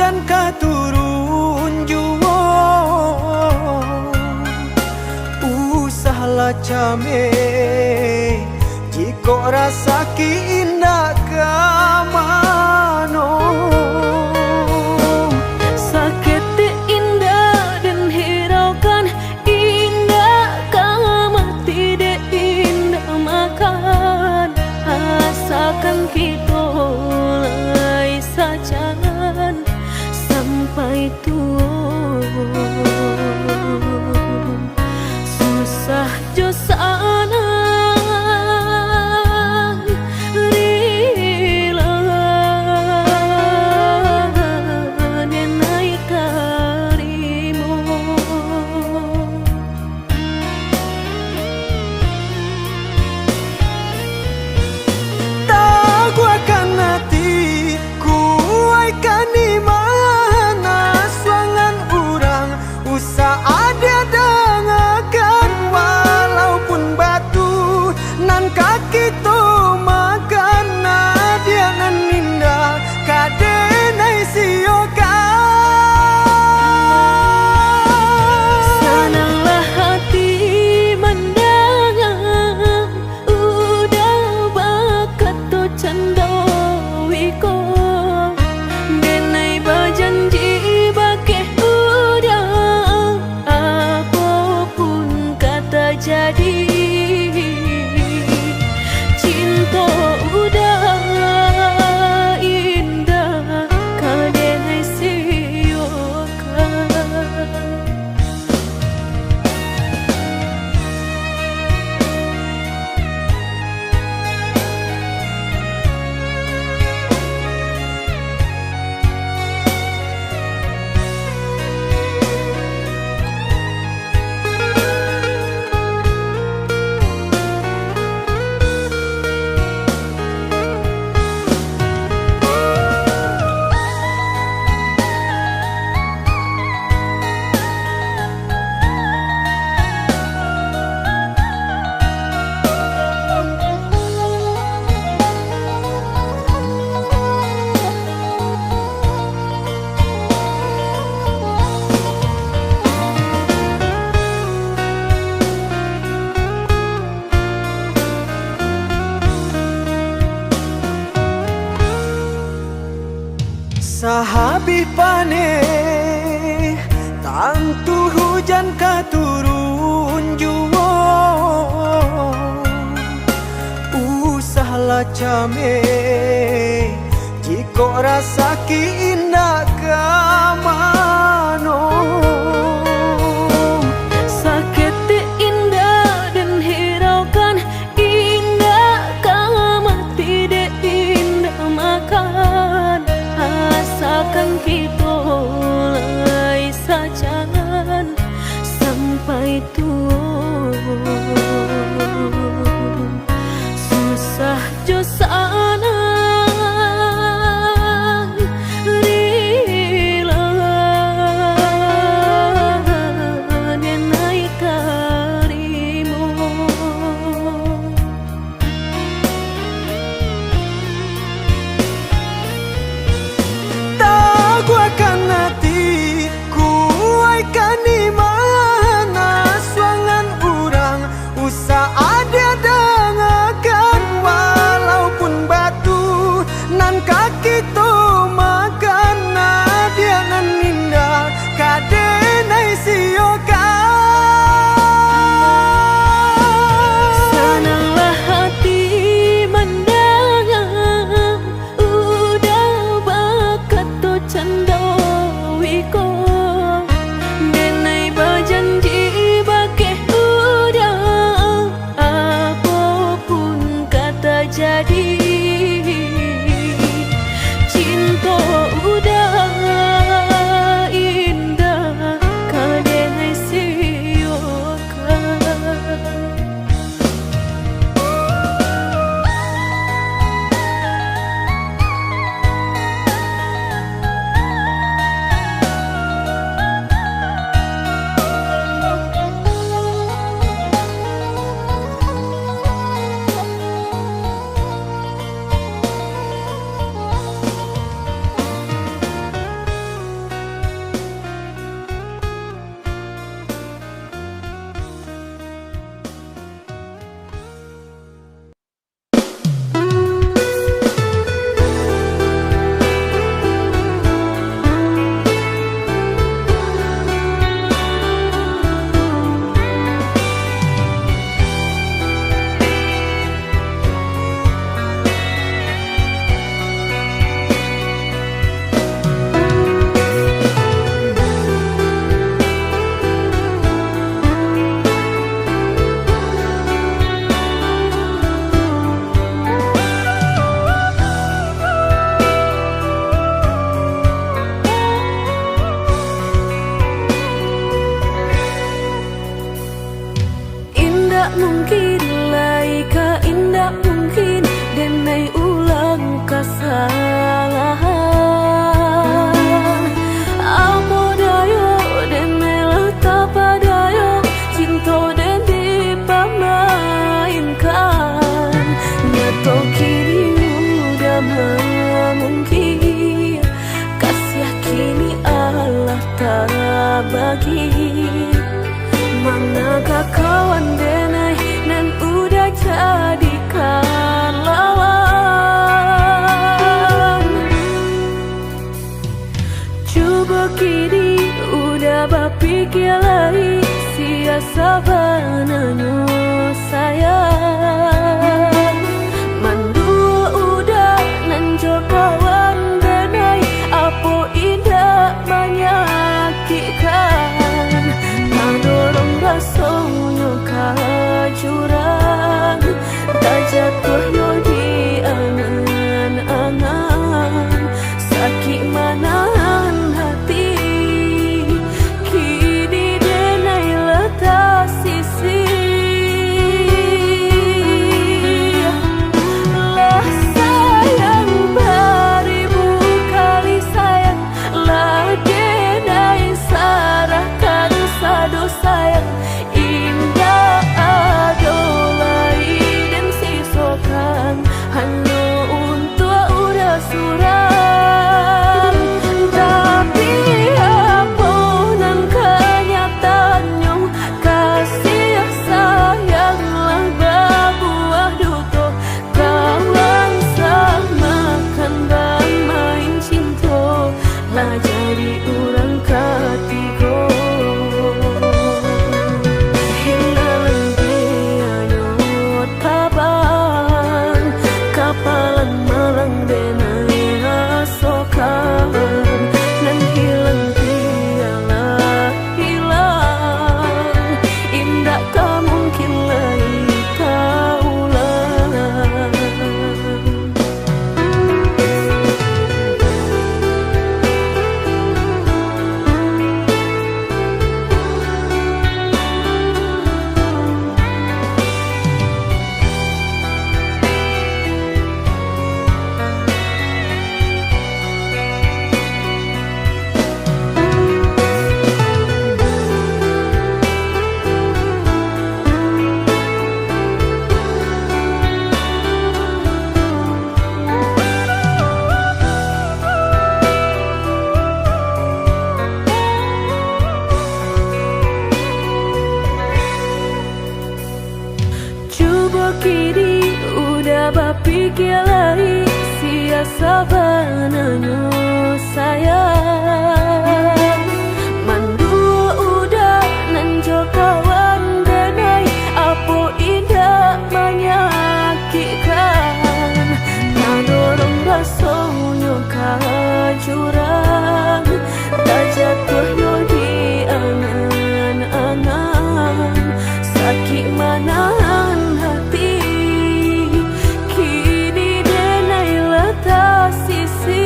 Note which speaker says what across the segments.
Speaker 1: hujan katurun juwo, usahlah came jiko rasa ki indah kamano.
Speaker 2: Sakit indah dan hiraukan indah, kamu tidak indah makan. Asakan kita mulai sajan sampai tua, susah jo sana
Speaker 1: kaki tu makan nadia nan ninda kadenai sioka.
Speaker 2: Senanglah hati mendengar udah bakat tu candawiko, denai berjanji bakeh udah apapun kata jadi. Udah indah kadenai siokan.
Speaker 1: Sahabi pane tantu hujan katurun juwo, usahlah came jiko rasa ki indah kamano.
Speaker 2: Sakit indah dan hiraukan indah, kamu tidak indah makan. Asakan kita mulai sajan sampai tua, susah jo sana rila lagi. Manakah kawan denai nan udah jadikan lawan. Coba kini udah berpikir lagi, siasa bananyo sayang. Mandua udah nanjo kawan denai, apa indah menyakitkan. Nadorong rasonyo ka jurang, tak jatuh yo di angan-angan. Sakit manahan hati, kini denai letak sisi. Lah sayang beribu kali sayang, lah denai sarahkan sado sayang. Indah adolai dan sisokan hanya untuk udah suram. Tapi apunan kenyataannya, kasih sayanglah berbuah duto. Kawan samakan bang main cinta, lah jadi orang ketiga. Hinggalan dianyot kabang, kapalan malang denai rasokan. Nan hilang tialah hilang, indah tak mungkin lagi kaulang. Coba kini udah berpikir lagi, siasa bananyo sayang. Mandua udah nanjo kawan denai, apa indah menyakitkan. Nadorong rasonyo ka jurang, tak jatuh yo di angan-angan. Sakit manahan hati, kini denai letak sisi.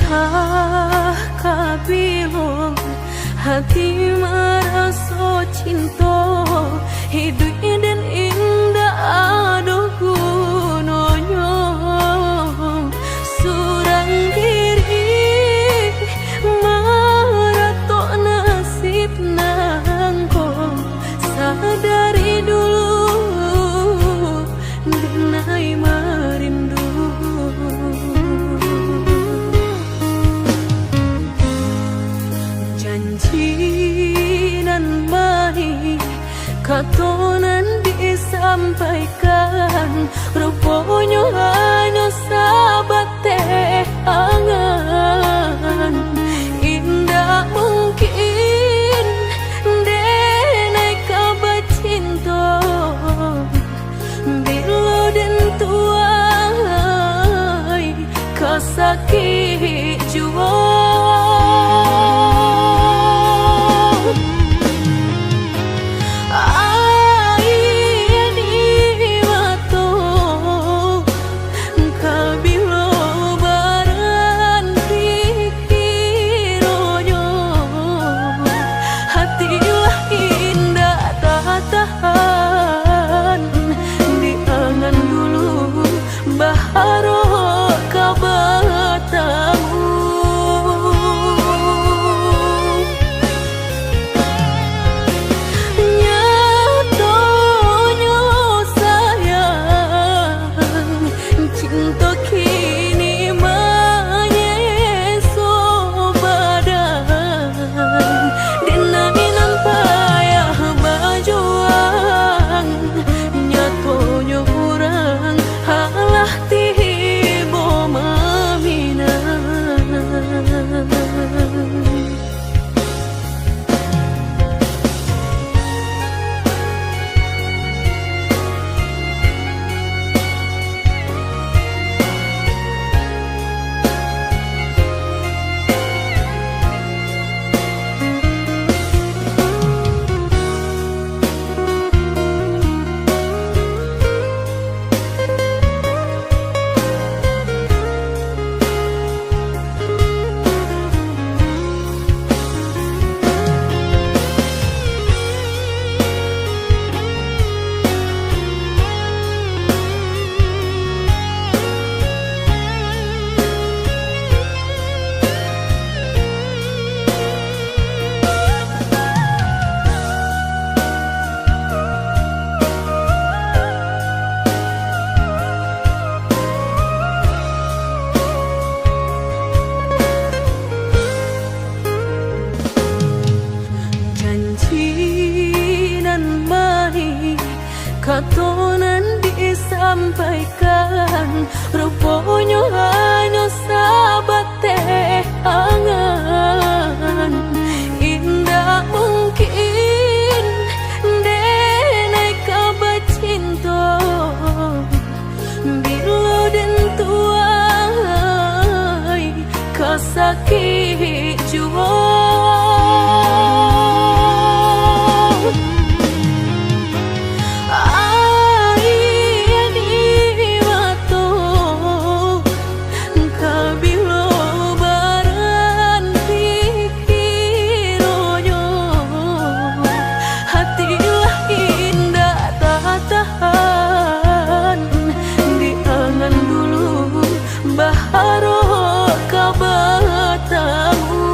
Speaker 2: tah kabilo hati merasa cinta hidup dan indah aduh gunanya surang diri maratok nasib nangko sadari dulu denai merindu nan baik katonan disampaikan rupanya hanya sahabat teh angan indah mungkin denai kabar cinta bila dan tuai kasakit jua katonan disampaikan rupanya hanya sahabat teh angan indah mungkin denai kabar cinta bila dan tuai kasakit jua baharo kabatamu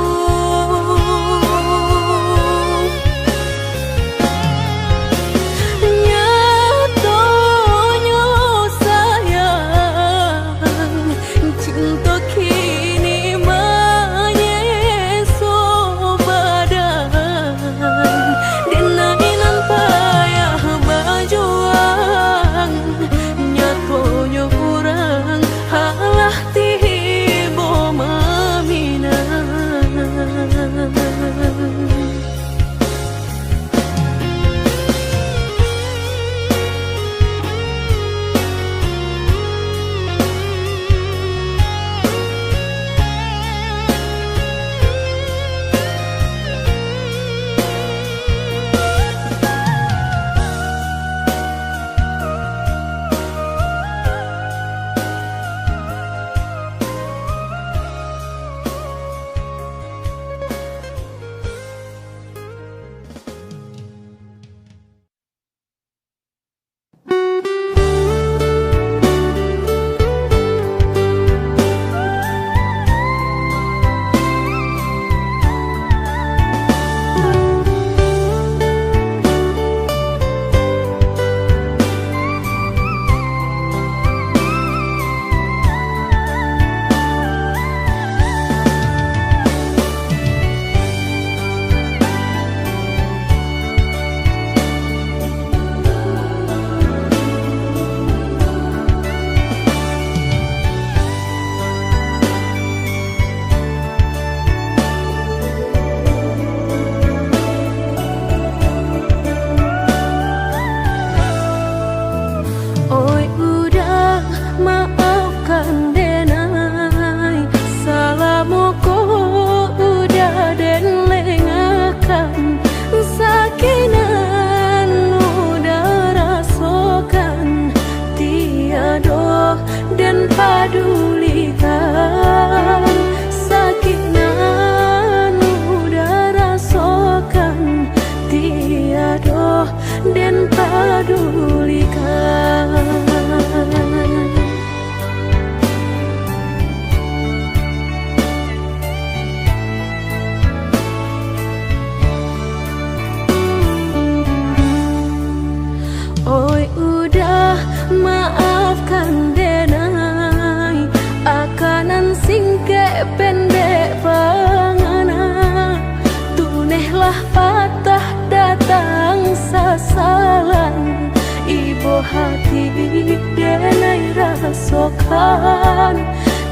Speaker 2: rasokan.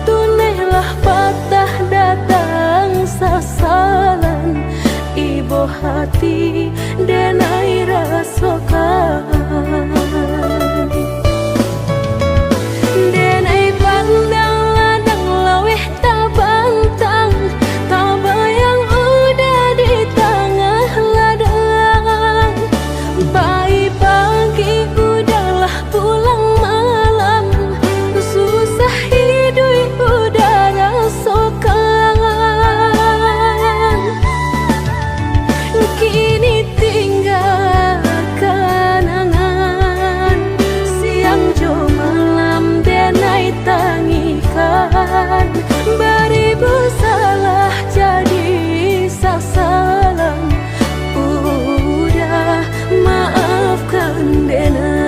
Speaker 2: Tunailah patah datang sasalan, ibu hati denai rasokan. Denai pandang ladang laweh tak bantang, tak bayang udah di tengah ladang. Pagi-pagi udahlah pulang malam, susah hidup udah rasokan. Kini tinggal kenangan, siang jo malam denai tangikan. Beribu salah jadi sasalan, udah maafkan denai.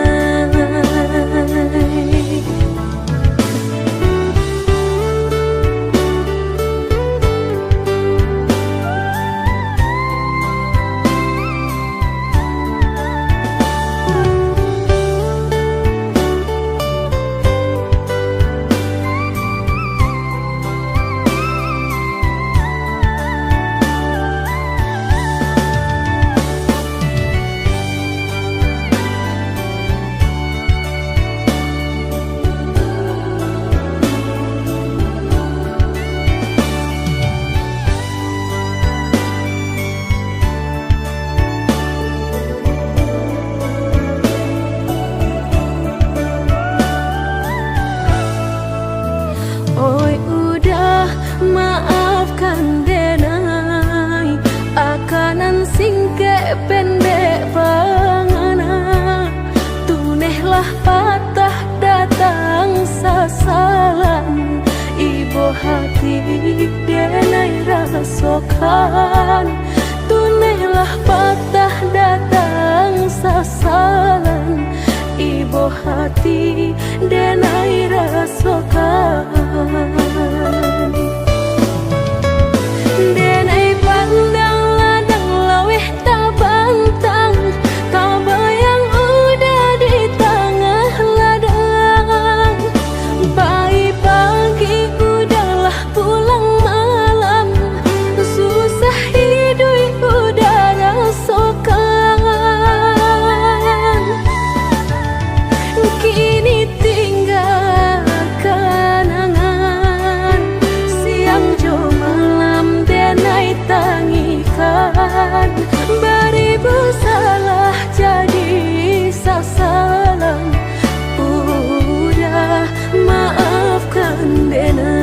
Speaker 2: Oi udah maafkan denai, akanan singke pendek pangana. Tunehlah patah datang sasalan, ibu hati denai rasokan. Tunehlah patah datang sasalan, ibu hati denai rasokan. Denai pandang ladang laweh tak bantang, tak bayang udah di tengah ladang. Pagi-pagi udahlah pulang malam, susah hidup udah rasokan. Kini tinggal kenangan, siang jo malam denai tangikan. Beribu salah jadi sasalan, udah maafkan denai.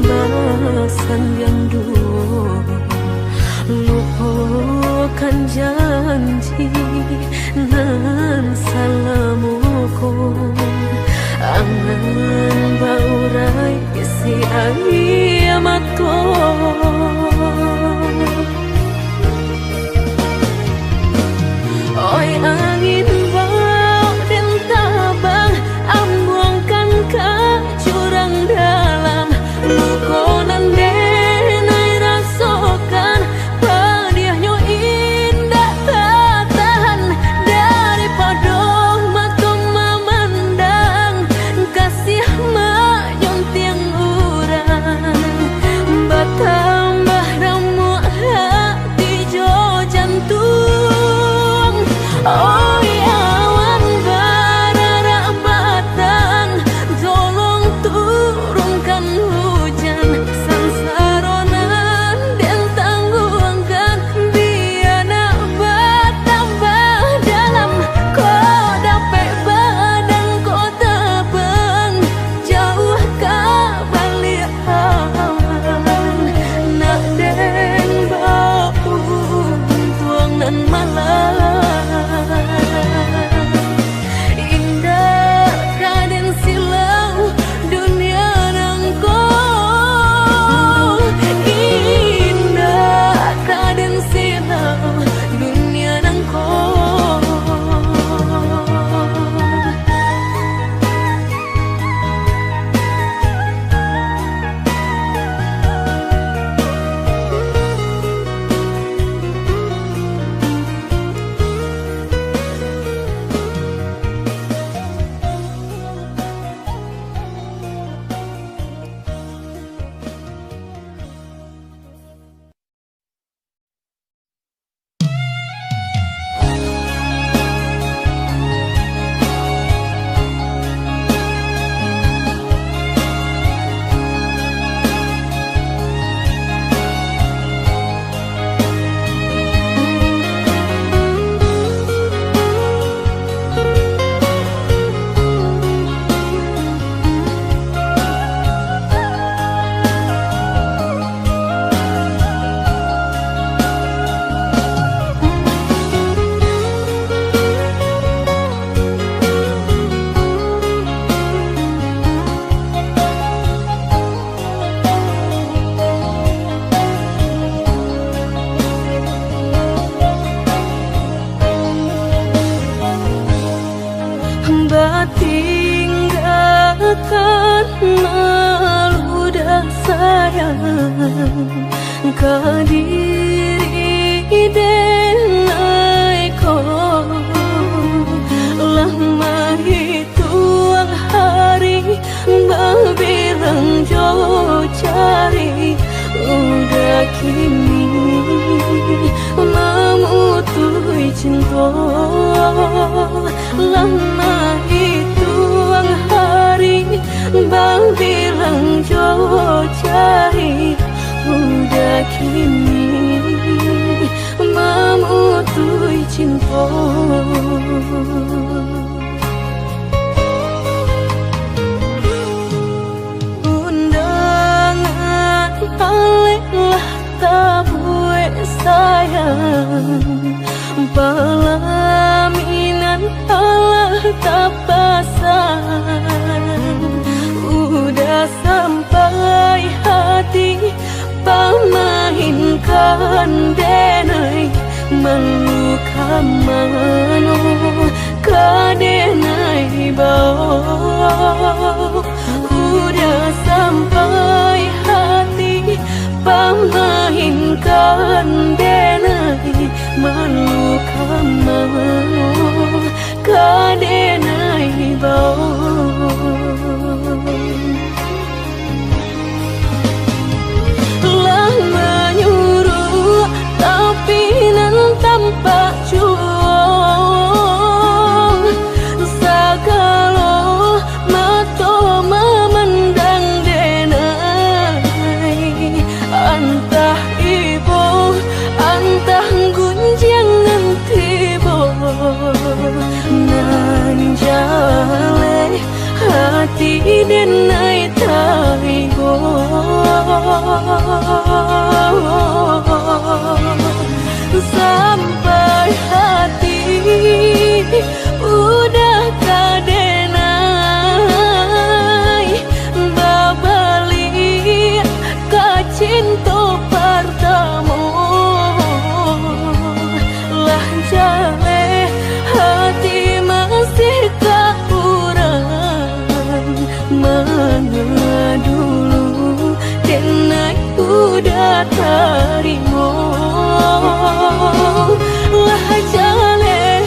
Speaker 2: bahasan yang dulu, lupakan janji nan salamuku, angan baurai isi ayamatku. Oi angin bau dan tabang, ambungkan ke jurang dalam, lukonan denai rasakan, pedihnya indah tak tahan, daripada mata memandang, kasih menyunting urang, bertambah ramu hati jo jantung. Oh awan bararak batang, tolong turunkan hujan, sansaronan dan tangguhkan, biar nak bertambah dalam, kau dapat badan kau terbang, jauh ke balik awan, nak den bau tuang dan malam. Indah kaden silau dunia nangko, indah kaden silau dunia nangko. Tinggalkan ludah sayang, ke diri denai kau, lama hitung hari berbilang jauh cari, udah kini memutui cinta, lama hitung hari berbilang jauh cari, udah kini memutui cinta. Undangan aleklah tabue sayang, pelaminan Allah tak pasang, udah sampai hati pemainkan denai, meluka mano kadenai bau, udah sampai hati pemainkan denai, meluka mano kadenai bau. Telah menyuruh tapi nan tampak juang, segala mata memandang denai, antah ibu antah gunjangan tiba, nan jale hati denai taigo. Sampai hati udah kadenai babali ka cinta pertama lah jale hati masih kurang mana dulu denai udah terima lah jale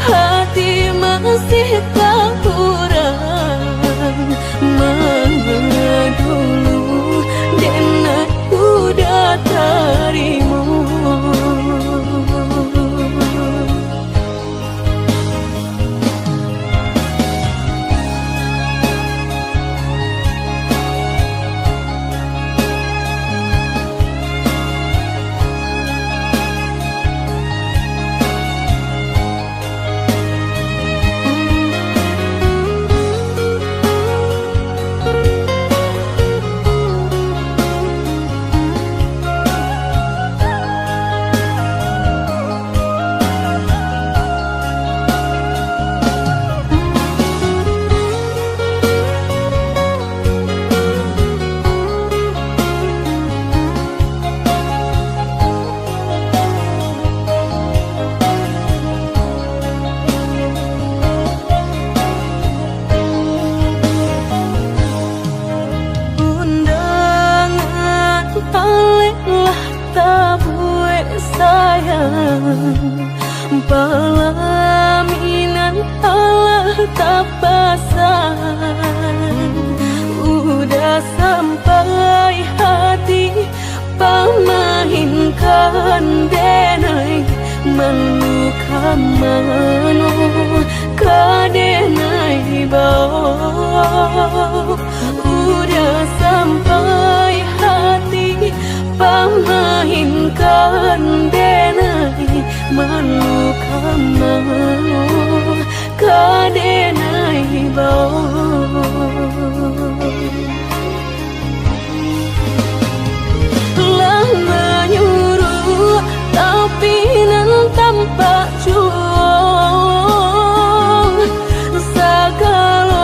Speaker 2: hati masih kurang mana dulu denai udah terima. Pelaminan Allah tak pasang udah sampai hati pamahinkan denai meluka mano kadenai bau udah sampai hati pamahinkan denai meluka mano kadenai bau lah menyuruh tapi nan tampak juang segala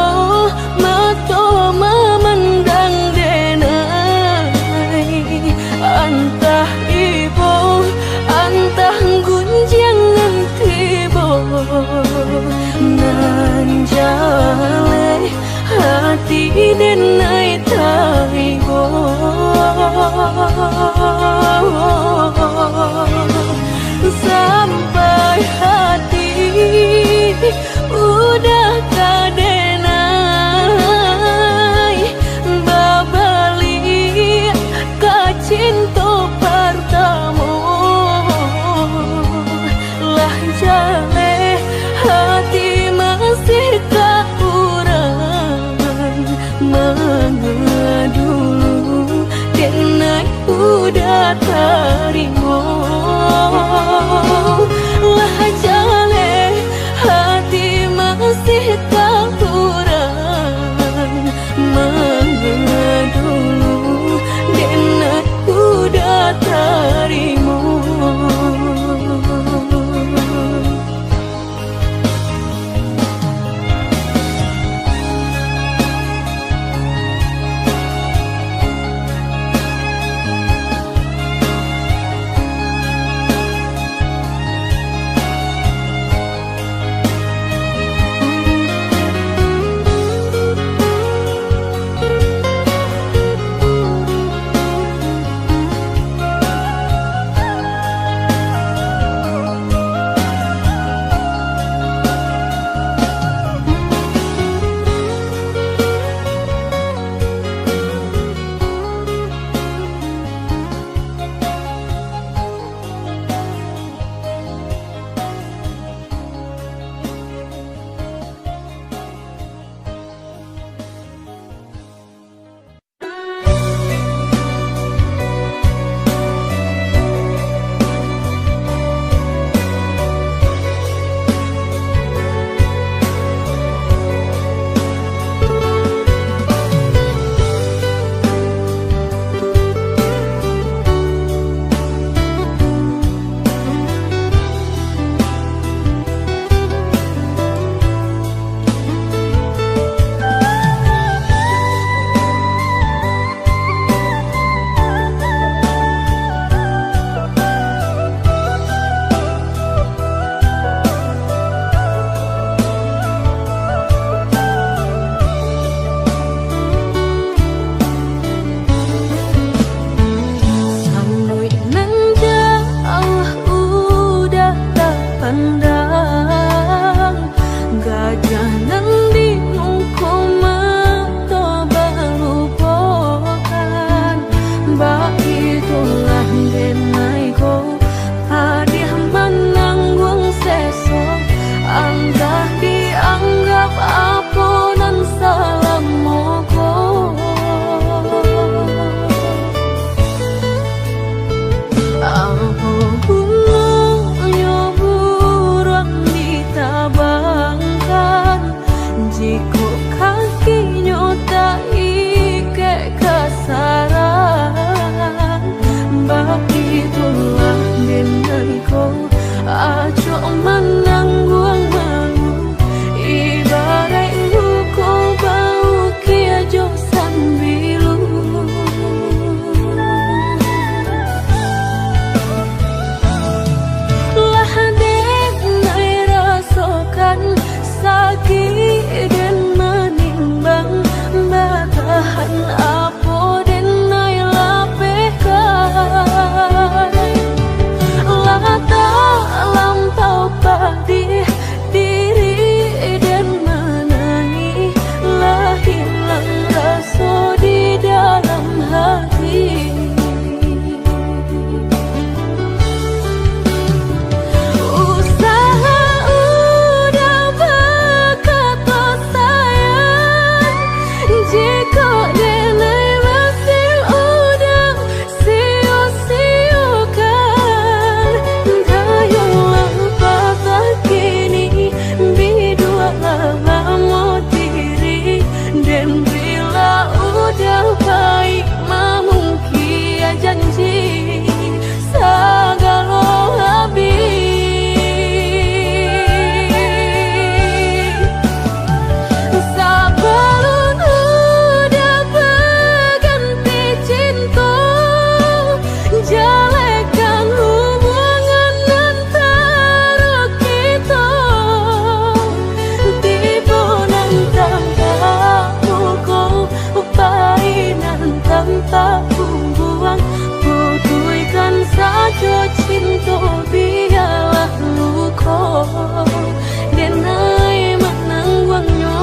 Speaker 2: denai manang guangnya.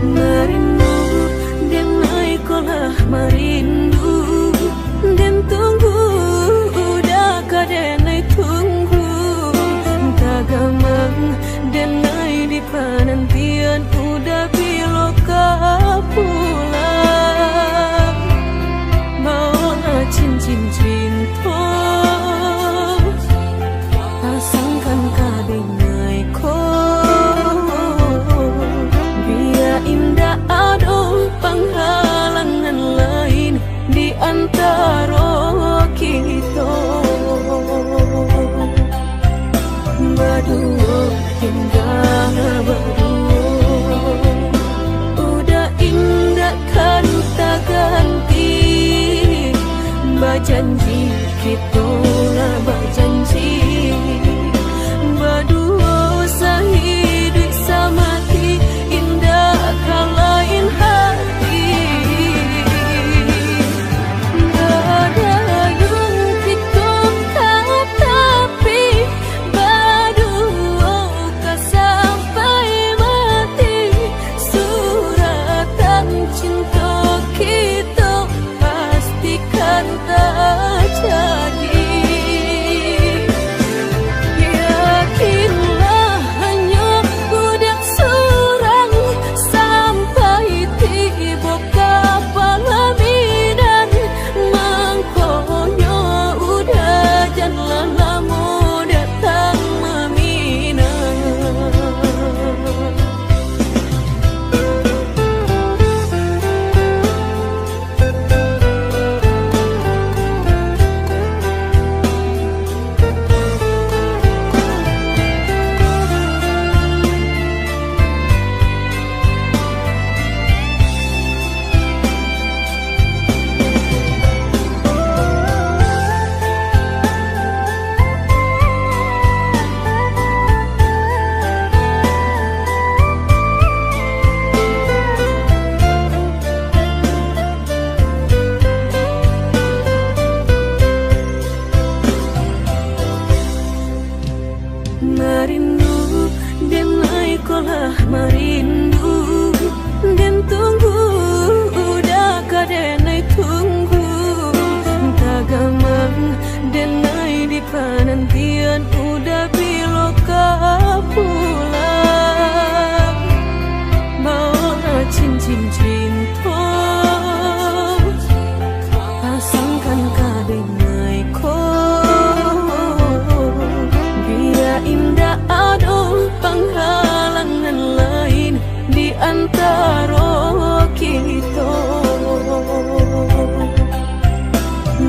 Speaker 2: Merindu dengan Berjanji kita lah berjanji berdua sehidup semati indah kalain hati berdayung kita tapi berdua ke sampai mati suratan cinta kita pastikan terjadi. Yakinlah hanya budak seorang sampai tiba kapalaminan mangkonya udah jangan lama datang meminang. Merindu dan naik kolah merindu dan tunggu udah kadenai tunggu tagamang dan naik di penantian udah biloka pulang bawa cincin cinta pasangkan kadenai indah ada penghalangan lain di antara kita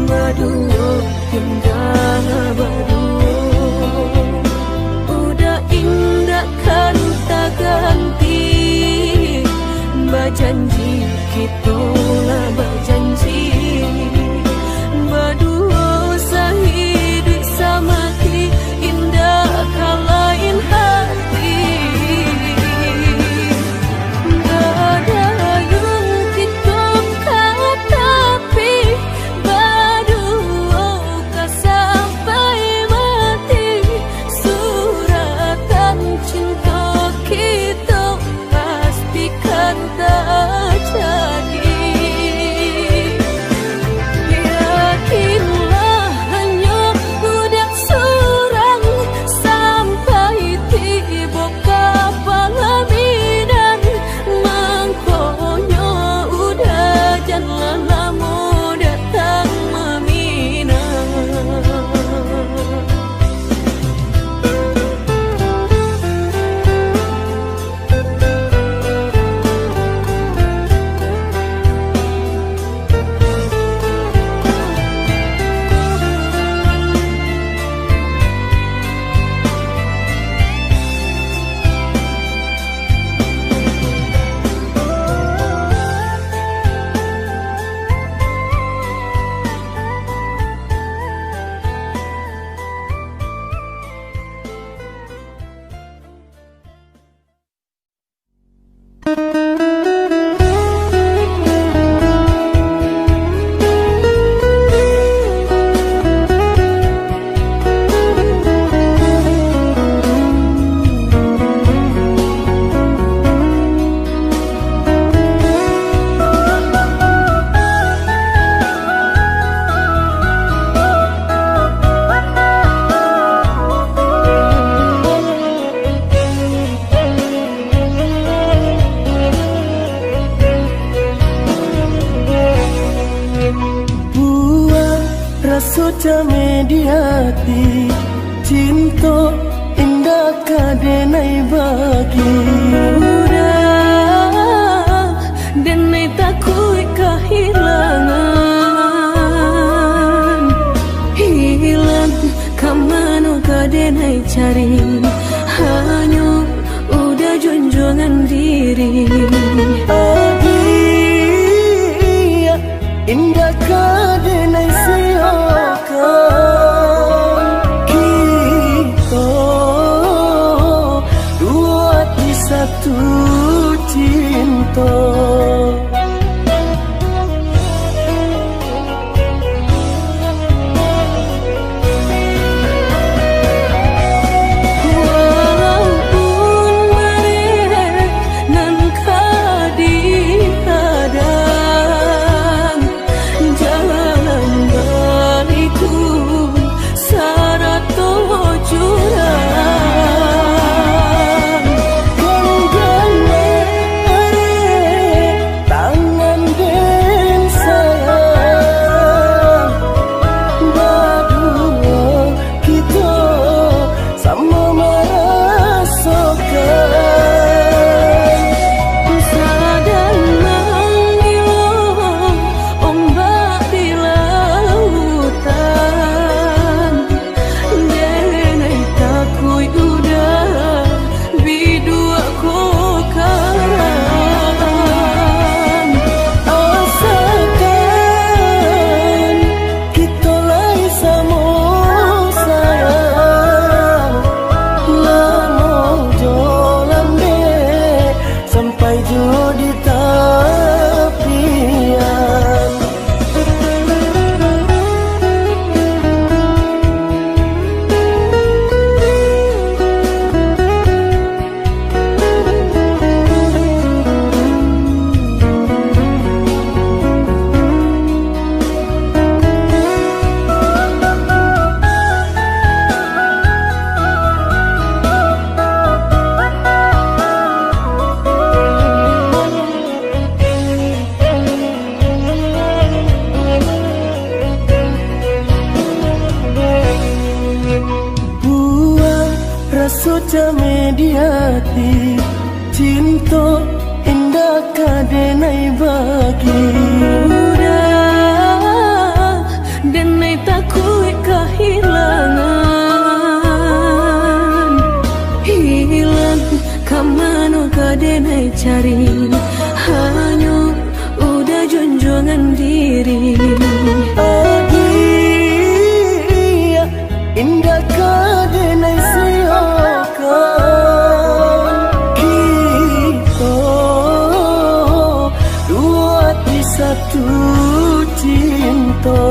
Speaker 2: berdua indah berdua udah indah kan tak ganti berjanji kita lah berjanji berdua sehidup semati indah kalain hati berdayung kita tapi berdua ke sampai mati suratan cinta kita pastikan terjadi. Yakinlah hanya budak seorang sampai tiba kapalaminan mangkonya udah jangan lama datang meminang.
Speaker 1: Sojame di hati cinta indah kadenai bagi
Speaker 2: udah dan naik takut kehilangan hilang kamano kadenai cari hanya udah junjungan diri
Speaker 1: indah kadenai siapa suca mediati cinta indah kadenai bagi
Speaker 2: udah denai takui kehilangan hilang kamano kadenai cari hanya udah junjungan diri
Speaker 1: adia indah kadenai siakan kita dua di satu cinta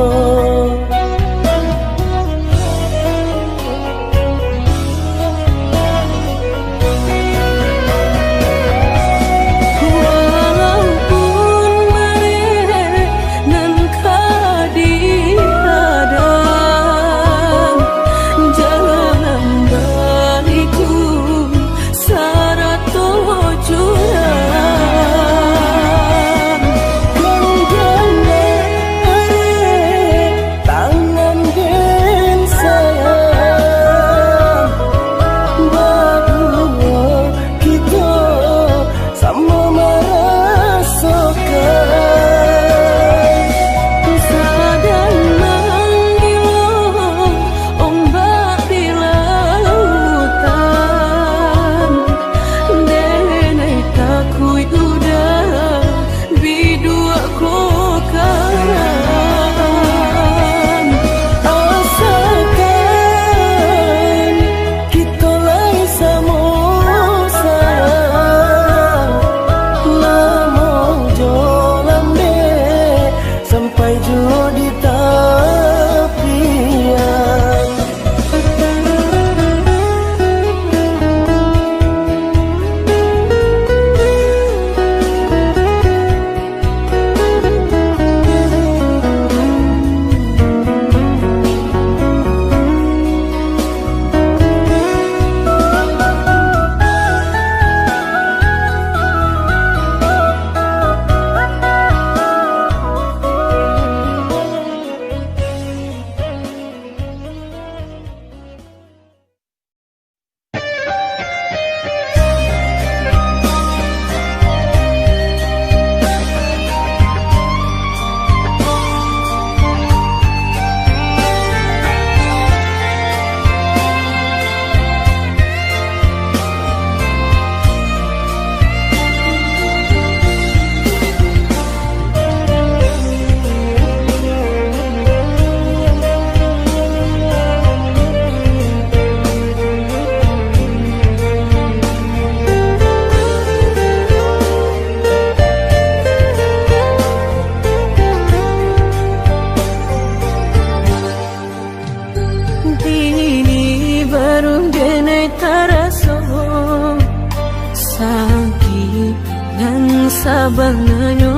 Speaker 2: sabanganyo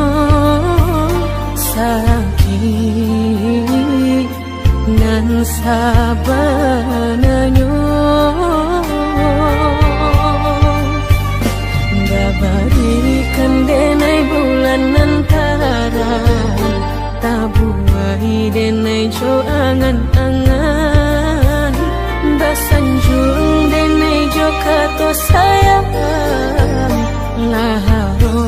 Speaker 2: sakit nan sabanganyo babarikan denai bulan antara tabuai denai jo angan-angan basanjung denai jo kato sayang laharo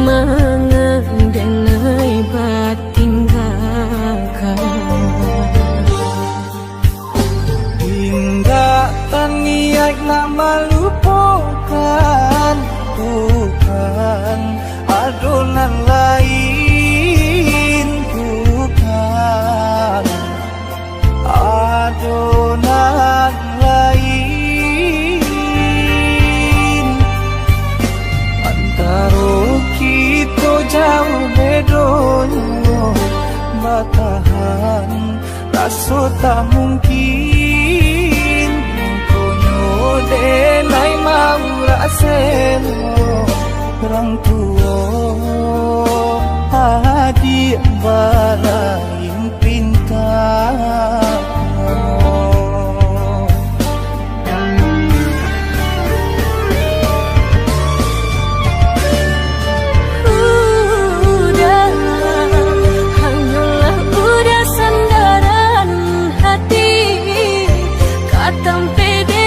Speaker 2: mangang denai batinggalkan
Speaker 1: hingga taniak lama lupakan bukan adonan lain bukan adonan lain antara kita jauh bedonyo batahan rasa tak mungkin konyo denai mau raselo orang tua adik balain pintar
Speaker 2: Tampe de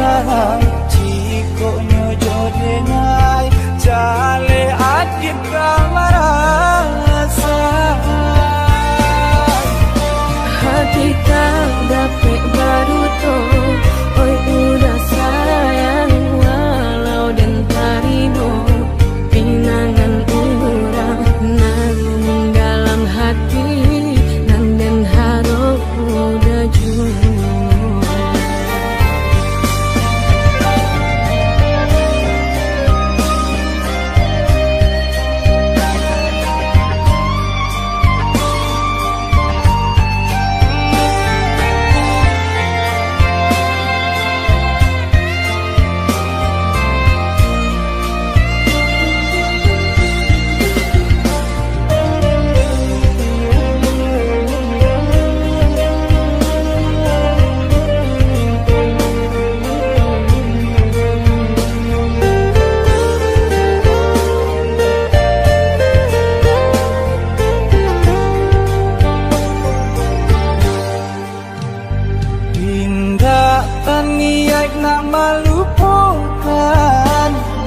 Speaker 1: sarang Jiko nyojo denai Jale adit kamarasa
Speaker 2: Hati tak dapat baru to oi udah sayang walau dan tarino pinangan urang nang dalam hati nang den harap udah jua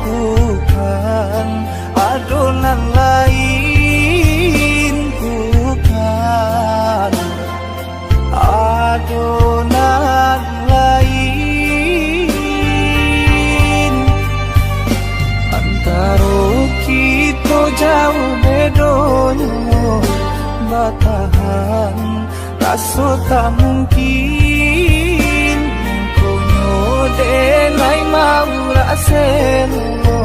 Speaker 1: Bukan adonan lain, bukan adonan lain. Antara kita jauh bedanya, batahan rasa tak mungkin. Denai mau raselo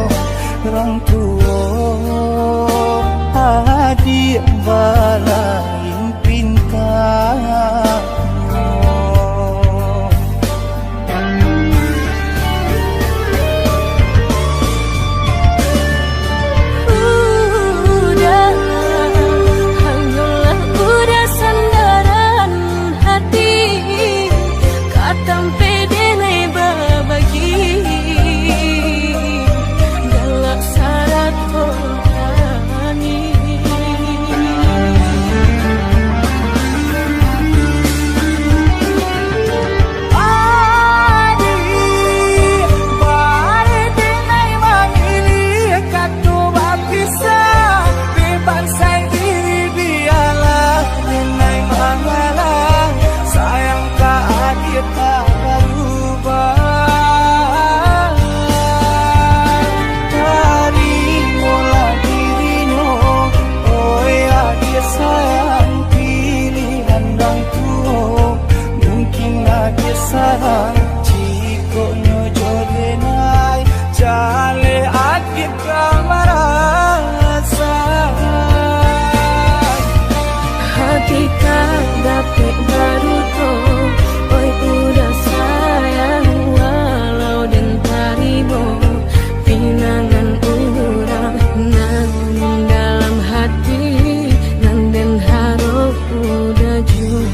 Speaker 1: orang tua adik balain pintar. Sarang jiko nyojo denai jale adit kamarasa
Speaker 2: hati tak dapat baru to oi udah sayang walau dan tarimo pinangan urang nang dalam hati nang den harap udah jua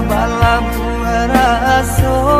Speaker 1: bala rasa